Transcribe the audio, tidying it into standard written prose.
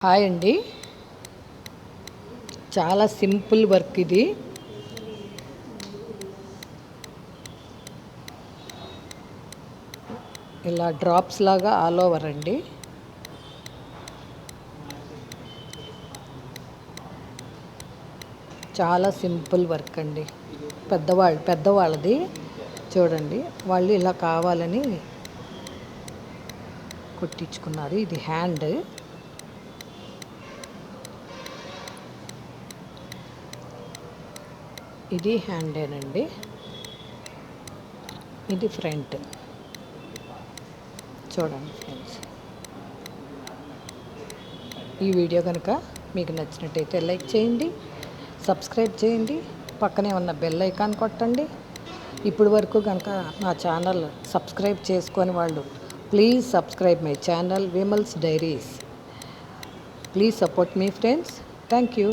Hi అండి. చాలా simple work ఇది. ఇలా డ్రాప్స్ లాగా ఆల్ ఓవర్ అండి. చాలా సింపుల్ వర్క్ అండి. పెద్దవాళ్ళది చూడండి, వాళ్ళు ఇలా కావాలని కుట్టించుకున్నారు. ఇది హ్యాండ్, ఇది హ్యాండేనండి. ఇది ఫ్రంట్. చూడండి ఫ్రెండ్స్, ఈ వీడియో కనుక మీకు నచ్చినట్టయితే లైక్ చేయండి, సబ్స్క్రైబ్ చేయండి, పక్కనే ఉన్న బెల్ ఐకాన్ కొట్టండి. ఇప్పుడు వరకు కనుక నా ఛానల్ సబ్స్క్రైబ్ చేసుకొని వాళ్ళు please subscribe my channel Vimal's diaries. Please support మీ ఫ్రెండ్స్. Thank you.